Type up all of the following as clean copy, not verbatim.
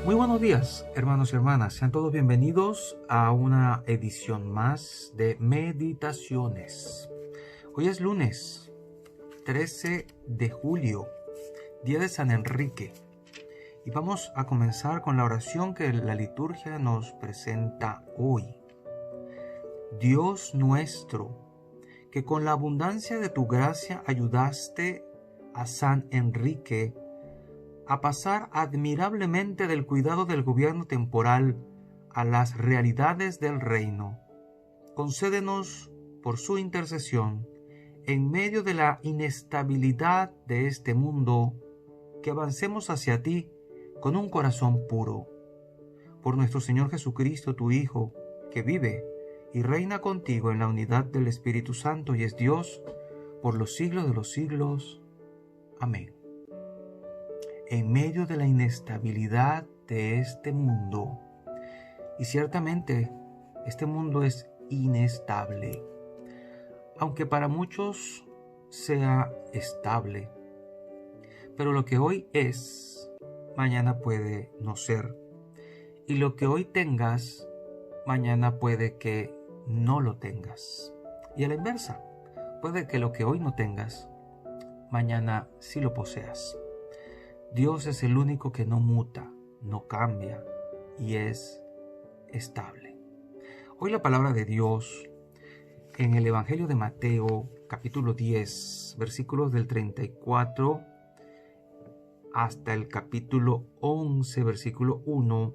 Muy buenos días, hermanos y hermanas. Sean todos bienvenidos a una edición más de Meditaciones. Hoy es lunes 13 de julio, día de San Enrique. Y vamos a comenzar con la oración que la liturgia nos presenta hoy. Dios nuestro, que con la abundancia de tu gracia ayudaste a San Enrique a pasar admirablemente del cuidado del gobierno temporal a las realidades del reino. Concédenos, por su intercesión, en medio de la inestabilidad de este mundo, que avancemos hacia ti con un corazón puro. Por nuestro Señor Jesucristo, tu Hijo, que vive y reina contigo en la unidad del Espíritu Santo y es Dios por los siglos de los siglos. Amén. En medio de la inestabilidad de este mundo, y ciertamente este mundo es inestable, aunque para muchos sea estable, pero lo que hoy es, mañana puede no ser, y lo que hoy tengas, mañana puede que no lo tengas, y a la inversa, puede que lo que hoy no tengas, mañana sí lo poseas. Dios es el único que no muta, no cambia y es estable. Hoy la palabra de Dios en el Evangelio de Mateo, capítulo 10, versículos del 34 hasta el capítulo 11, versículo 1,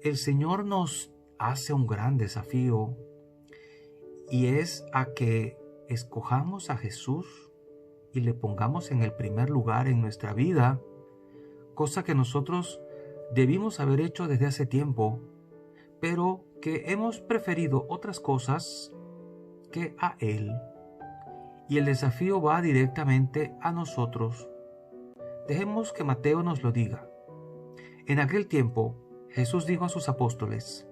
el Señor nos hace un gran desafío y es a que escojamos a Jesús y le pongamos en el primer lugar en nuestra vida, cosa que nosotros debimos haber hecho desde hace tiempo, pero que hemos preferido otras cosas que a Él. Y el desafío va directamente a nosotros. Dejemos que Mateo nos lo diga. En aquel tiempo, Jesús dijo a sus apóstoles: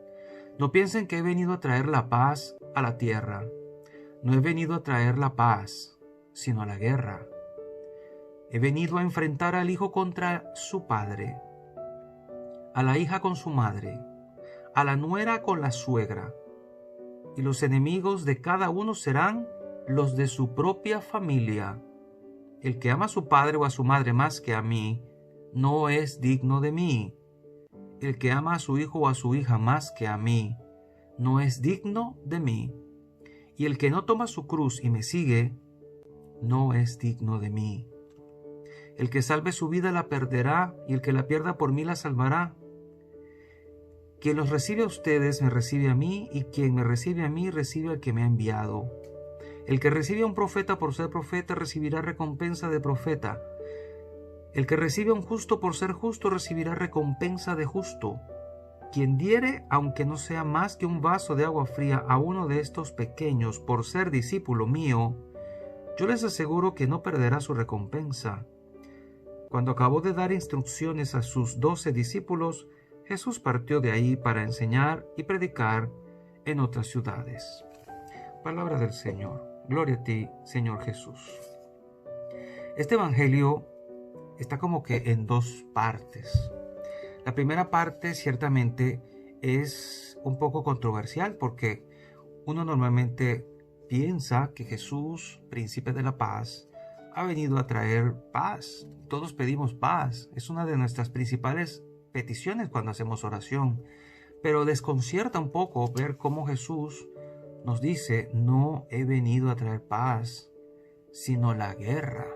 no piensen que he venido a traer la paz a la tierra. No he venido a traer la paz, sino la guerra. He venido a enfrentar al hijo contra su padre, a la hija con su madre, a la nuera con la suegra, y los enemigos de cada uno serán los de su propia familia. El que ama a su padre o a su madre más que a mí, no es digno de mí. El que ama a su hijo o a su hija más que a mí, no es digno de mí. Y el que no toma su cruz y me sigue, no es digno de mí. El que salve su vida la perderá, y el que la pierda por mí la salvará. Quien los recibe a ustedes me recibe a mí, y quien me recibe a mí recibe al que me ha enviado. El que recibe a un profeta por ser profeta recibirá recompensa de profeta. El que recibe a un justo por ser justo recibirá recompensa de justo. Quien diere, aunque no sea más que un vaso de agua fría, a uno de estos pequeños por ser discípulo mío, yo les aseguro que no perderá su recompensa. Cuando acabó de dar instrucciones a sus 12 discípulos, Jesús partió de ahí para enseñar y predicar en otras ciudades. Palabra del Señor. Gloria a ti, Señor Jesús. Este evangelio está como que en dos partes. La primera parte ciertamente es un poco controversial porque uno normalmente piensa que Jesús, príncipe de la paz, ha venido a traer paz. Todos pedimos paz. Es una de nuestras principales peticiones cuando hacemos oración. Pero desconcierta un poco ver cómo Jesús nos dice: no he venido a traer paz, sino la guerra.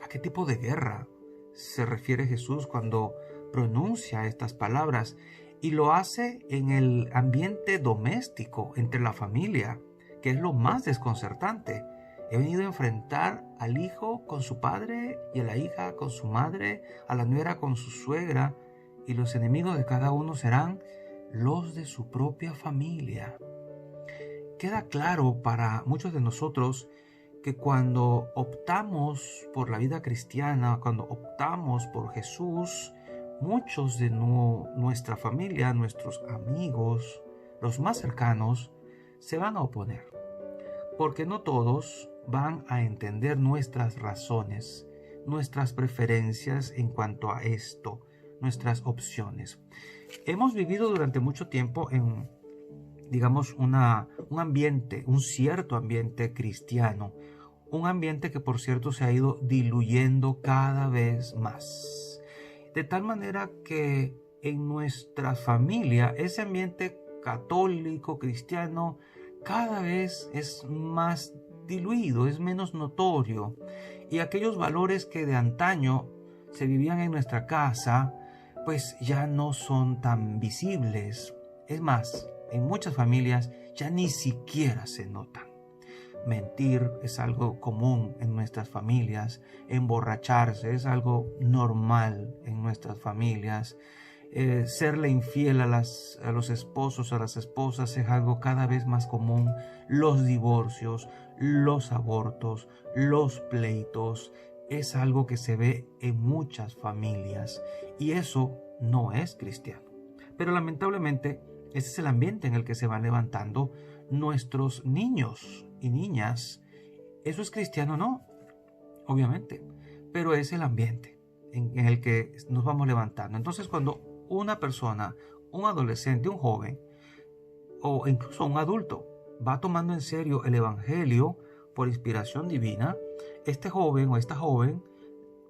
¿A qué tipo de guerra se refiere Jesús cuando pronuncia estas palabras? Y lo hace en el ambiente doméstico, entre la familia, que es lo más desconcertante. He venido a enfrentar al hijo con su padre y a la hija con su madre, a la nuera con su suegra, y los enemigos de cada uno serán los de su propia familia. Queda claro para muchos de nosotros que cuando optamos por la vida cristiana, cuando optamos por Jesús, muchos de nuestra familia, nuestros amigos, los más cercanos, se van a oponer. Porque no todos van a entender nuestras razones, nuestras preferencias en cuanto a esto. nuestras opciones. Hemos vivido durante mucho tiempo en, digamos, un ambiente, un cierto ambiente cristiano, un ambiente que por cierto se ha ido diluyendo cada vez más. De tal manera que en nuestra familia ese ambiente católico, cristiano, cada vez es más diluido, es menos notorio. Y aquellos valores que de antaño se vivían en nuestra casa, pues ya no son tan visibles. Es más, en muchas familias ya ni siquiera se notan. Mentir es algo común en nuestras familias, emborracharse es algo normal en nuestras familias, serle infiel a los esposos, a las esposas es algo cada vez más común, los divorcios, los abortos, los pleitos, es algo que se ve en muchas familias y eso no es cristiano. Pero lamentablemente ese es el ambiente en el que se van levantando nuestros niños y niñas. ¿Eso es cristiano? No, obviamente, pero es el ambiente en el que nos vamos levantando. Entonces, cuando una persona, un adolescente, un joven o incluso un adulto va tomando en serio el evangelio por inspiración divina, este joven o esta joven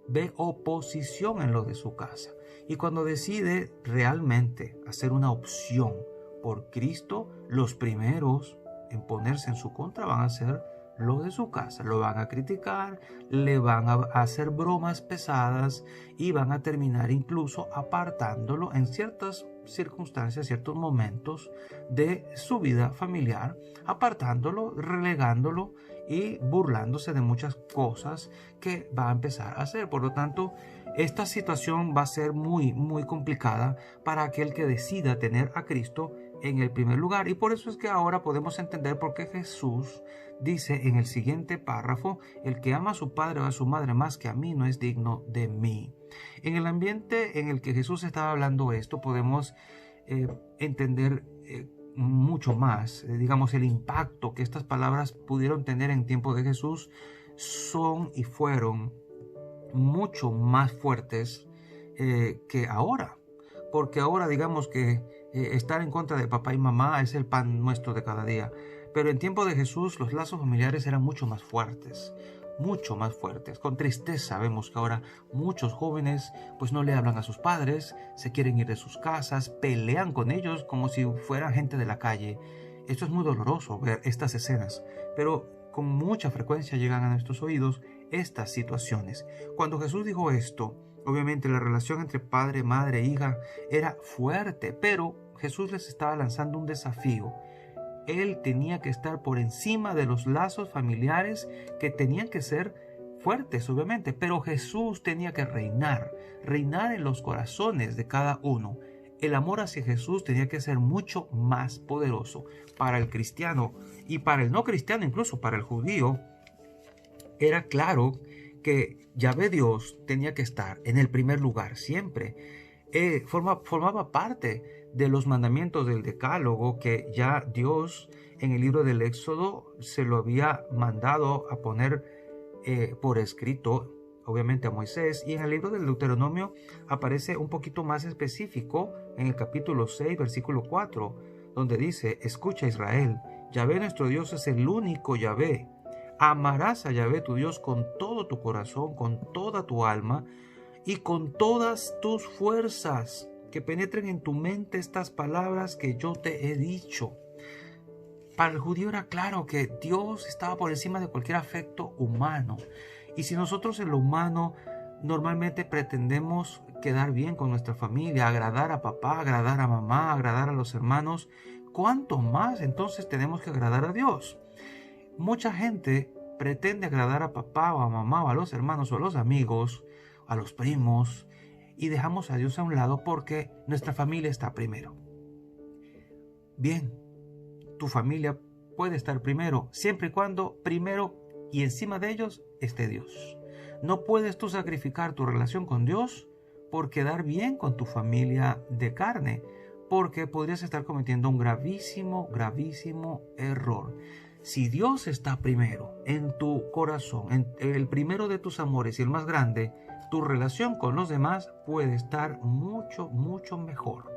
ve oposición en lo de su casa. Y cuando decide realmente hacer una opción por Cristo, los primeros en ponerse en su contra van a ser los de su casa. Lo van a criticar, le van a hacer bromas pesadas y van a terminar incluso apartándolo en ciertas circunstancias, ciertos momentos de su vida familiar, apartándolo, relegándolo y burlándose de muchas cosas que va a empezar a hacer. Por lo tanto, esta situación va a ser muy, muy complicada para aquel que decida tener a Cristo en el primer lugar. Y por eso es que ahora podemos entender por qué Jesús dice en el siguiente párrafo: el que ama a su padre o a su madre más que a mí no es digno de mí. En el ambiente en el que Jesús estaba hablando esto, podemos entender mucho más, digamos, el impacto que estas palabras pudieron tener en tiempo de Jesús son y fueron mucho más fuertes que ahora, porque ahora digamos que estar en contra de papá y mamá es el pan nuestro de cada día, pero en tiempo de Jesús los lazos familiares eran mucho más fuertes. Con tristeza vemos que ahora muchos jóvenes pues no le hablan a sus padres, se quieren ir de sus casas, pelean con ellos como si fueran gente de la calle. Esto es muy doloroso ver estas escenas, pero con mucha frecuencia llegan a nuestros oídos estas situaciones. Cuando Jesús dijo esto, obviamente la relación entre padre, madre, hija era fuerte, pero Jesús les estaba lanzando un desafío. Él tenía que estar por encima de los lazos familiares que tenían que ser fuertes, obviamente, pero Jesús tenía que reinar en los corazones de cada uno. El amor hacia Jesús tenía que ser mucho más poderoso para el cristiano y para el no cristiano, incluso para el judío. Era claro que Yahvé Dios tenía que estar en el primer lugar siempre. Formaba parte de los mandamientos del Decálogo que ya Dios en el libro del Éxodo se lo había mandado a poner por escrito, obviamente a Moisés, y en el libro del Deuteronomio aparece un poquito más específico en el capítulo 6, versículo 4, donde dice: escucha Israel, Yahvé nuestro Dios es el único Yahvé. Amarás a Yahvé tu Dios con todo tu corazón, con toda tu alma y con todas tus fuerzas. Que penetren en tu mente estas palabras que yo te he dicho. Para el judío era claro que Dios estaba por encima de cualquier afecto humano. Y si nosotros en lo humano normalmente pretendemos quedar bien con nuestra familia, agradar a papá, agradar a mamá, agradar a los hermanos, ¿cuánto más entonces tenemos que agradar a Dios? Mucha gente pretende agradar a papá o a mamá o a los hermanos o a los amigos, a los primos, y dejamos a Dios a un lado porque nuestra familia está primero. Bien, tu familia puede estar primero, siempre y cuando primero y encima de ellos esté Dios. No puedes tú sacrificar tu relación con Dios por quedar bien con tu familia de carne, porque podrías estar cometiendo un gravísimo error. Si Dios está primero en tu corazón, en el primero de tus amores y el más grande, tu relación con los demás puede estar mucho, mucho mejor.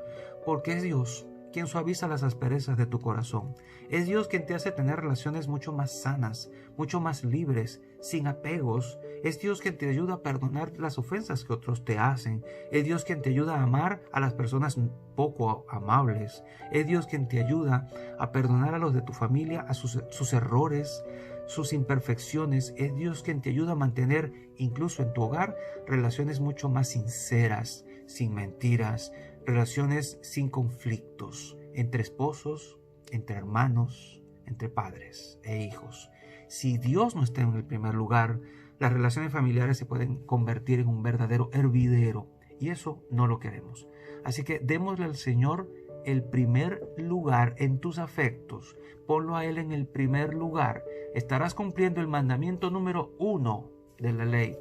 Porque es Dios quien suaviza las asperezas de tu corazón. Es Dios quien te hace tener relaciones mucho más sanas, mucho más libres, sin apegos. Es Dios quien te ayuda a perdonar las ofensas que otros te hacen. Es Dios quien te ayuda a amar a las personas poco amables. Es Dios quien te ayuda a perdonar a los de tu familia, a sus errores, sus imperfecciones. Es Dios quien te ayuda a mantener, incluso en tu hogar, relaciones mucho más sinceras, sin mentiras, relaciones sin conflictos, entre esposos, entre hermanos, entre padres e hijos. Si Dios no está en el primer lugar, las relaciones familiares se pueden convertir en un verdadero hervidero, y eso no lo queremos. Así que démosle al Señor el primer lugar en tus afectos. Ponlo a Él en el primer lugar. Estarás cumpliendo el mandamiento número 1 de la ley,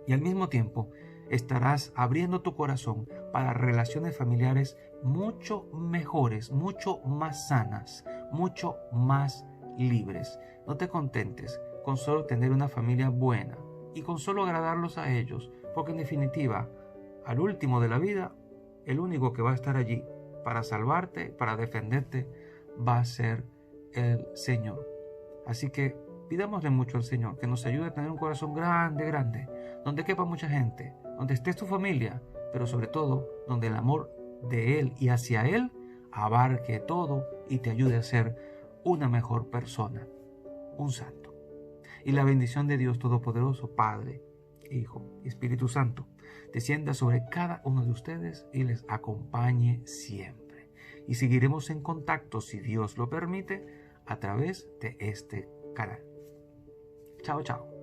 y al mismo tiempo estarás abriendo tu corazón para relaciones familiares mucho mejores, mucho más sanas, mucho más libres. No te contentes con solo tener una familia buena y con solo agradarlos a ellos, porque en definitiva, al último de la vida, el único que va a estar allí para salvarte, para defenderte, va a ser el Señor. Así que pidámosle mucho al Señor que nos ayude a tener un corazón grande, grande, donde quepa mucha gente, donde estés tu familia, pero sobre todo donde el amor de Él y hacia Él abarque todo y te ayude a ser una mejor persona, un santo. Y la bendición de Dios Todopoderoso, Padre, Hijo y Espíritu Santo, descienda sobre cada uno de ustedes y les acompañe siempre. Y seguiremos en contacto, si Dios lo permite, a través de este canal. Chao, chao.